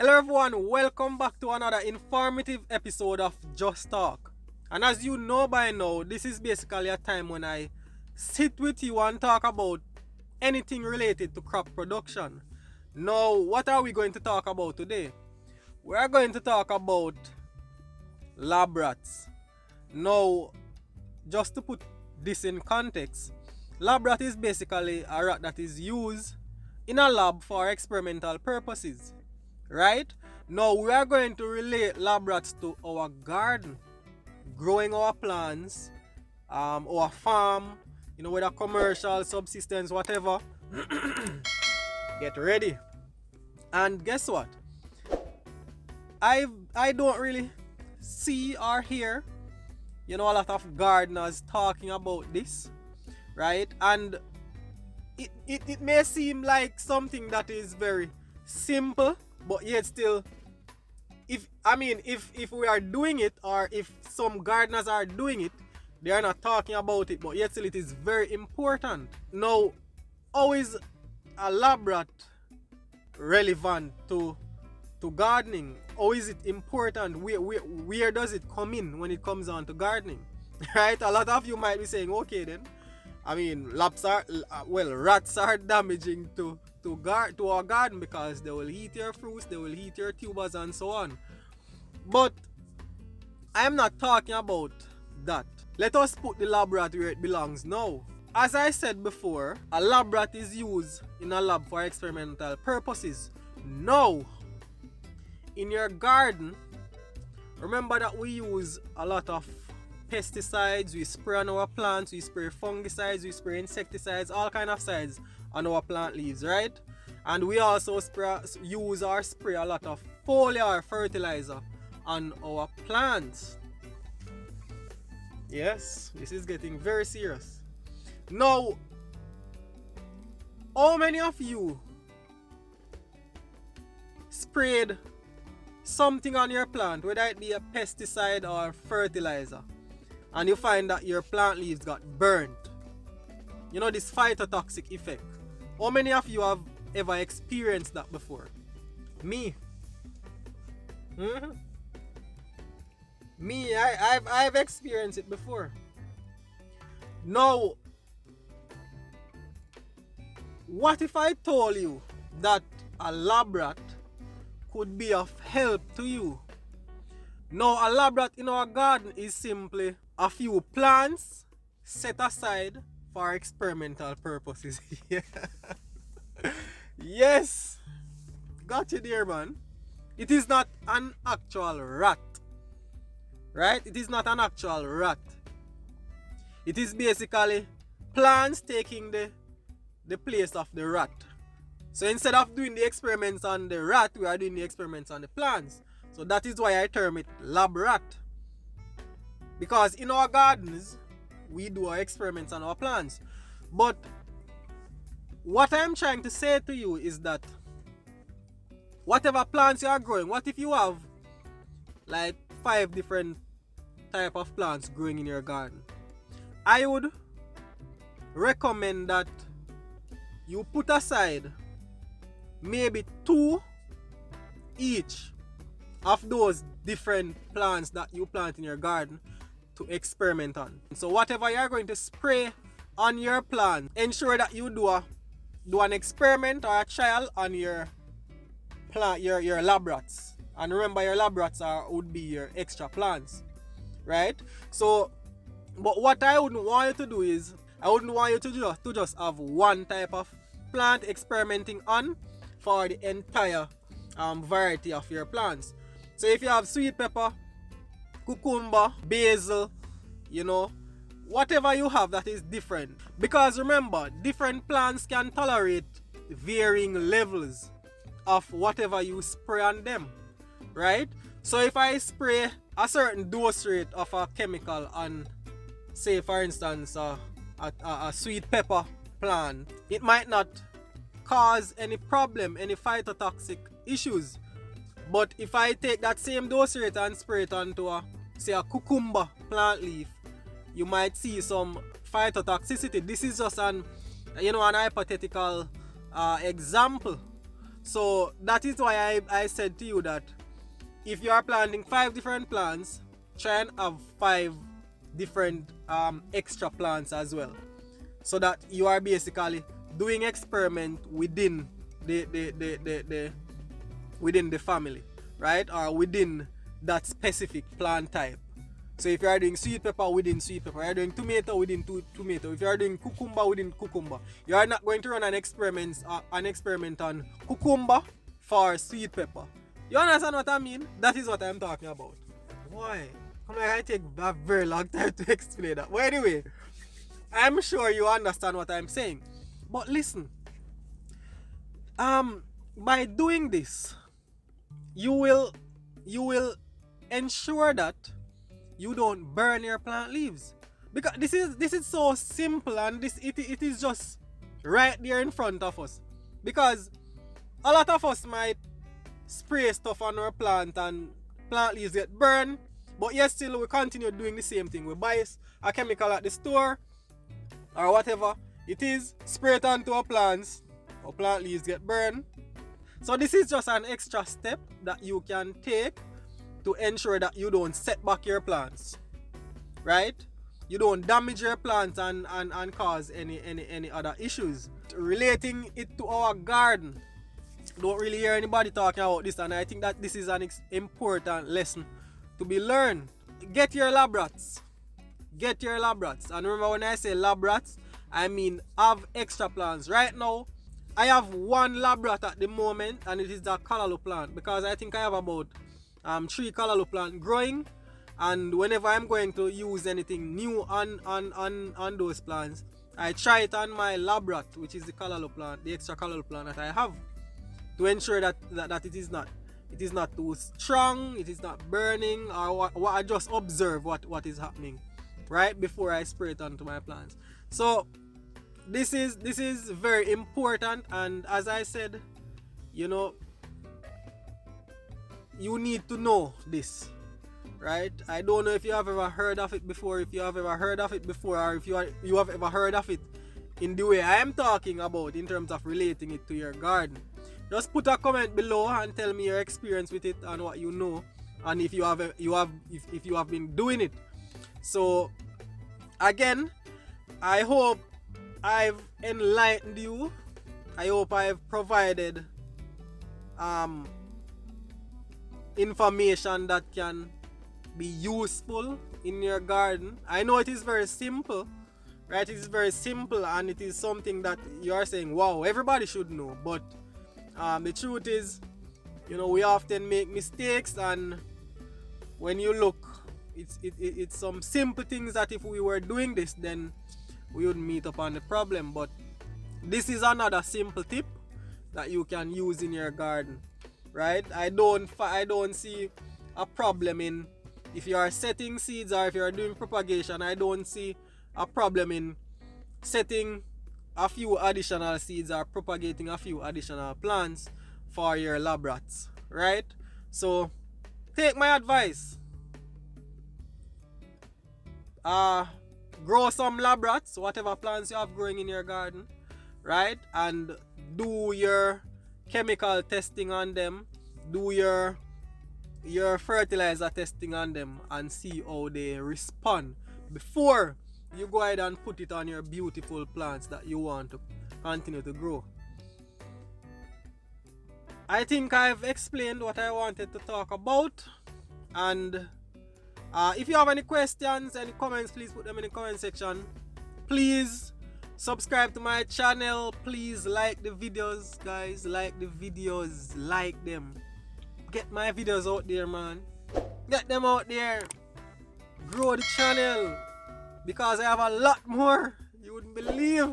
Hello everyone, welcome back to another informative episode of Just Talk. And as you know by now, this is basically a time when I sit with you and talk about anything related to crop production. Now, what are we going to talk about today? We are going to talk about lab rats. Now, just to put this in context, lab rat is basically a rat that is used in a lab for experimental purposes. Right? Now we are going to relate lab rats to our garden, growing our plants, our farm, whether commercial, subsistence, whatever. Get ready. And guess what? I don't really see or hear, a lot of gardeners talking about this, right? And it may seem like something that is very simple, but yet still, if we are doing it, or if some gardeners are doing it, they are not talking about it, but yet still it is very important. Now, how is a lab rat relevant to gardening? How is it important? Where does it come in when it comes on to gardening? Right? A lot of you might be saying, okay then, rats are damaging to our garden because they will eat your fruits, they will eat your tubers and so on. But I am not talking about that. Let us put the lab rat where it belongs now. As I said before, a lab rat is used in a lab for experimental purposes. Now, in your garden, remember that we use a lot of pesticides, we spray on our plants, we spray fungicides, we spray insecticides, all kind of sides on our plant leaves, right? And we also use or spray a lot of foliar fertilizer on our plants. Yes, this is getting very serious. Now, how many of you sprayed something on your plant, whether it be a pesticide or fertilizer, and you find that your plant leaves got burnt? This phytotoxic effect. How many of you have ever experienced that before? Me. Me, I've experienced it before. Now, what if I told you that a lab rat could be of help to you? Now, a lab rat in our garden is simply a few plants set aside for experimental purposes. Yes, got you there, man. It is not an actual rat, right? It is not an actual rat. It is basically plants taking the place of the rat. So instead of doing the experiments on the rat, we are doing the experiments on the plants. So that is why I term it lab rat. Because in our gardens, we do our experiments on our plants. But what I'm trying to say to you is that whatever plants you are growing, what if you have like 5 different type of plants growing in your garden? I would recommend that you put aside maybe 2 each of those different plants that you plant in your garden to experiment on. So whatever you are going to spray on your plant, ensure that you do an experiment or a trial on your plant, your lab rats. And remember, your lab rats would be your extra plants, right? So, but what I wouldn't want you to do is, I wouldn't want you to just have one type of plant experimenting on for the entire variety of your plants. So if you have sweet pepper, cucumber, basil, whatever you have that is different. Because remember, different plants can tolerate varying levels of whatever you spray on them, right? So if I spray a certain dose rate of a chemical on, say for instance, a sweet pepper plant, it might not cause any problem, any phytotoxic issues. But if I take that same dose rate and spray it onto a cucumber plant leaf, you might see some phytotoxicity. This is just an hypothetical example. So that is why I said to you that if you are planting 5 different plants, try and have 5 different extra plants as well, so that you are basically doing experiment within the within the family, right, or within that specific plant type. So if you are doing sweet pepper within sweet pepper, you are doing tomato within tomato, if you are doing cucumber within cucumber, you are not going to run an experiment on cucumber for sweet pepper. You understand what I mean? That is what I'm talking about. Why? I take a very long time to explain that. But anyway, I'm sure you understand what I'm saying. But listen, by doing this, you will ensure that you don't burn your plant leaves, because this is so simple, and it is just right there in front of us. Because a lot of us might spray stuff on our plant and plant leaves get burned, but yet still we continue doing the same thing. We buy a chemical at the store or whatever it is, spray it onto our plants, our plant leaves get burned. So this is just an extra step that you can take to ensure that you don't set back your plants, right? You don't damage your plants and cause any other issues. Relating it to our garden, don't really hear anybody talking about this, and I think that this is an important lesson to be learned. Get your lab rats. Get your lab rats. And remember, when I say lab rats, I mean have extra plants. Right now, I have 1 lab rat at the moment, and it is the callaloo plant, because I think I have about 3 callaloo plant growing, and whenever I'm going to use anything new on those plants, I try it on my lab rat, which is the callaloo plant, the extra callaloo plant that I have, to ensure that it is not too strong, it is not burning, or what I just observe what is happening right before I spray it onto my plants. So this is very important, and as I said, you know, you need to know this, right? I don't know if you have ever heard of it before, or if you have ever heard of it in the way I am talking about, in terms of relating it to your garden. Just put a comment below and tell me your experience with it and what you know, and if you have been doing it. So again, I hope I've enlightened you. I hope I've provided information that can be useful in your garden. I know it is very simple, right? It is very simple, and it is something that you are saying, wow, everybody should know. But the truth is, you know, we often make mistakes, and when you look, it's some simple things that if we were doing this, then we wouldn't meet upon the problem. But this is another simple tip that you can use in your garden, right? I don't see a problem in, if you are setting seeds or if you are doing propagation, I don't see a problem in setting a few additional seeds or propagating a few additional plants for your lab rats, right? So take my advice, grow some lab rats, whatever plants you have growing in your garden, right? And do your chemical testing on them, do your fertilizer testing on them, and see how they respond before you go ahead and put it on your beautiful plants that you want to continue to grow. I think I've explained what I wanted to talk about, and if you have any questions, any comments, please put them in the comment section. Please subscribe to my channel. Please like the videos, guys. Like the videos, like them. Get my videos out there, man. Get them out there. Grow the channel, because I have a lot more. You wouldn't believe.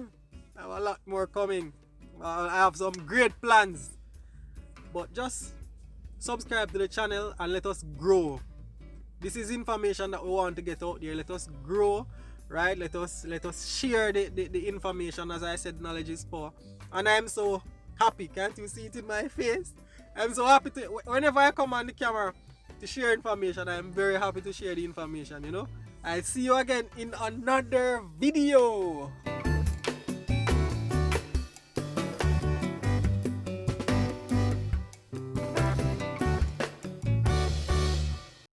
I have a lot more coming. I have some great plans. But just subscribe to the channel and let us grow. This is information that we want to get out there. Let us grow, right? Let us share the information. As I said, knowledge is power. And I'm so happy. Can't you see it in my face? I'm so happy to, whenever I come on the camera to share information, I'm very happy to share the information, you know. I'll see you again in another video.